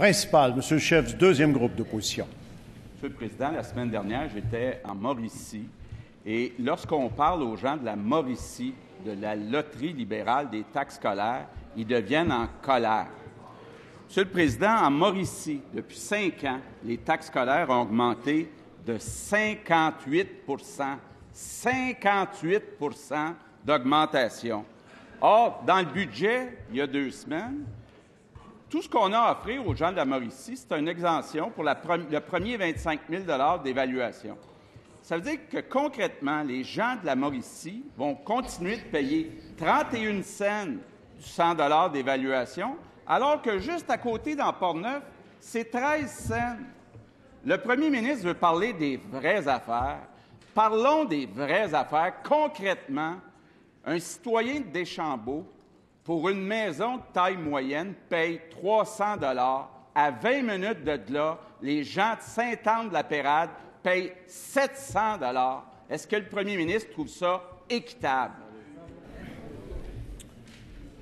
Principal, Monsieur le chef du deuxième groupe d'opposition. Monsieur le Président, la semaine dernière, j'étais en Mauricie et lorsqu'on parle aux gens de la Mauricie, de la loterie libérale des taxes scolaires, ils deviennent en colère. Monsieur le Président, en Mauricie, depuis 5 ans, les taxes scolaires ont augmenté de 58 58 d'augmentation. Or, dans le budget, il y a 2 semaines, tout ce qu'on a à offrir aux gens de la Mauricie, c'est une exemption pour le premier 25 000 d'évaluation. Ça veut dire que concrètement, les gens de la Mauricie vont continuer de payer 31 cents du 100 d'évaluation, alors que juste à côté, dans Portneuf, c'est 13 cents. Le premier ministre veut parler des vraies affaires. Parlons des vraies affaires. Concrètement, un citoyen de Deschambault, pour une maison de taille moyenne, paye 300 $ à 20 minutes de là. Les gens de Sainte-Anne-de-la-Pérade payent 700 $. Est-ce que le premier ministre trouve ça équitable?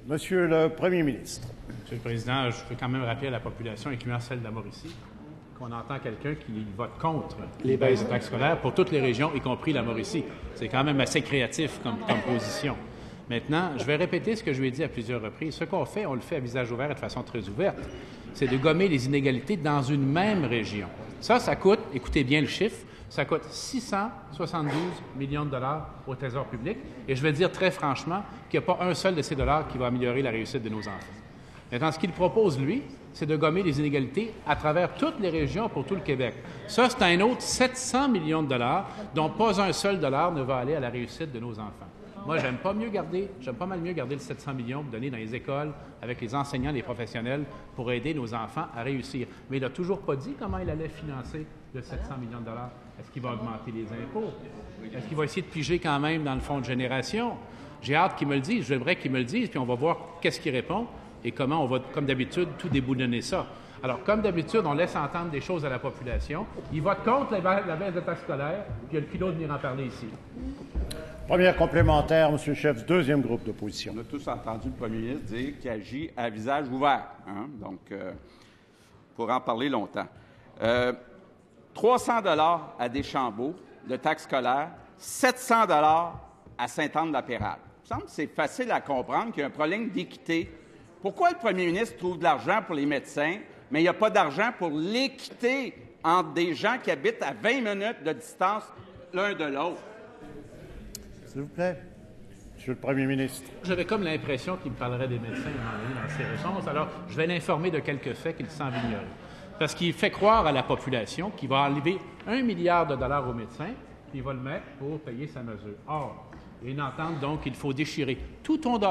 Monsieur le premier ministre. Monsieur le Président, je veux quand même rappeler à la population, incluant celle de la Mauricie, qu'on entend quelqu'un qui vote contre les baisses de taxes scolaires pour toutes les régions, y compris la Mauricie. C'est quand même assez créatif comme position. Maintenant, je vais répéter ce que je lui ai dit à plusieurs reprises. Ce qu'on fait, on le fait à visage ouvert et de façon très ouverte. C'est de gommer les inégalités dans une même région. Ça coûte, écoutez bien le chiffre, ça coûte 672 millions de dollars au Trésor public. Et je vais dire très franchement qu'il n'y a pas un seul de ces dollars qui va améliorer la réussite de nos enfants. Maintenant, ce qu'il propose, lui, c'est de gommer les inégalités à travers toutes les régions pour tout le Québec. Ça, c'est un autre 700 millions de dollars dont pas un seul dollar ne va aller à la réussite de nos enfants. Moi, j'aime pas mal mieux garder le 700 millions donné dans les écoles avec les enseignants, les professionnels pour aider nos enfants à réussir. Mais il n'a toujours pas dit comment il allait financer le 700 millions de dollars. Est-ce qu'il va augmenter les impôts? Est-ce qu'il va essayer de piger quand même dans le fonds de génération? J'ai hâte qu'il me le dise. J'aimerais qu'il me le dise, puis on va voir qu'est-ce qu'il répond et comment on va, comme d'habitude, tout déboulonner ça. Alors, comme d'habitude, on laisse entendre des choses à la population. Il vote contre la baisse de taxes scolaires, puis il a le culot de venir en parler ici. Première complémentaire, Monsieur le chef du deuxième groupe d'opposition. On a tous entendu le premier ministre dire qu'il agit à visage ouvert. Donc, pour en parler longtemps. 300 $ à Deschambault de taxes scolaires, 700 $ à Sainte-Anne-de-la-Pérade. Il me semble que c'est facile à comprendre qu'il y a un problème d'équité. Pourquoi le premier ministre trouve de l'argent pour les médecins, mais il n'y a pas d'argent pour l'équité entre des gens qui habitent à 20 minutes de distance l'un de l'autre? S'il vous plaît. Monsieur le premier ministre. J'avais comme l'impression qu'il me parlerait des médecins dans ses réponses. Alors, je vais l'informer de quelques faits qu'il semble ignorer. Parce qu'il fait croire à la population qu'il va enlever 1 milliard de dollars aux médecins, puis il va le mettre pour payer sa mesure. Or, il y a une entente donc qu'il faut déchirer. Tout tombe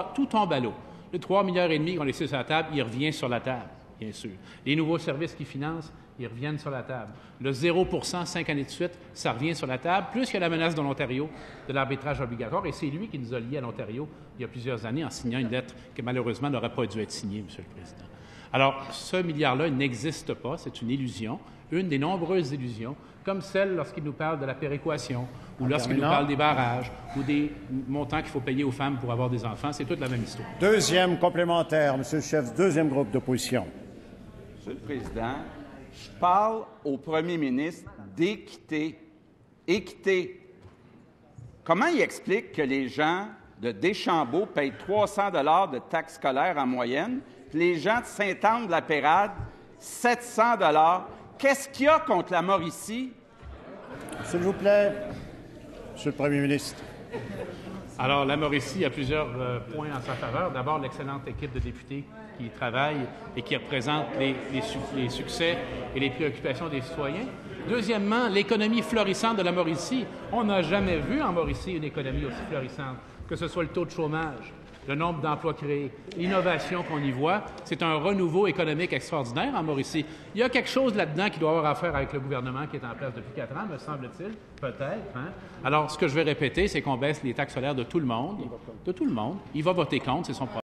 à l'eau. Le 3,5 milliards qu'on a laissé sur la table, il revient sur la table, bien sûr. Les nouveaux services qu'ils financent, ils reviennent sur la table. Le 0 5 années de suite, ça revient sur la table, plus qu'il y a la menace de l'Ontario de l'arbitrage obligatoire. Et c'est lui qui nous a liés à l'Ontario il y a plusieurs années en signant une lettre qui malheureusement n'aurait pas dû être signée, Monsieur le Président. Alors, ce milliard-là n'existe pas, c'est une illusion, une des nombreuses illusions, comme celle lorsqu'il nous parle de la péréquation, ou lorsqu'il nous parle des barrages, ou des montants qu'il faut payer aux femmes pour avoir des enfants. C'est toute la même histoire. Deuxième complémentaire, Monsieur le chef du deuxième groupe d'opposition. Monsieur le Président, je parle au premier ministre d'équité. Équité. Comment il explique que les gens de Deschambault payent 300 $ de taxes scolaires en moyenne, puis les gens de Sainte-Anne-de-la-Pérade, 700 $? Qu'est-ce qu'il y a contre la Mauricie? S'il vous plaît. Monsieur le premier ministre. Alors, la Mauricie a plusieurs points en sa faveur. D'abord, l'excellente équipe de députés qui y travaille et qui représente les succès et les préoccupations des citoyens. Deuxièmement, l'économie florissante de la Mauricie. On n'a jamais vu en Mauricie une économie aussi florissante, que ce soit le taux de chômage, le nombre d'emplois créés, l'innovation qu'on y voit. C'est un renouveau économique extraordinaire en Mauricie. Il y a quelque chose là-dedans qui doit avoir à faire avec le gouvernement qui est en place depuis 4 ans, me semble-t-il. Peut-être. Alors, ce que je vais répéter, c'est qu'on baisse les taxes scolaires de tout le monde. De tout le monde. Il va voter contre, c'est son problème.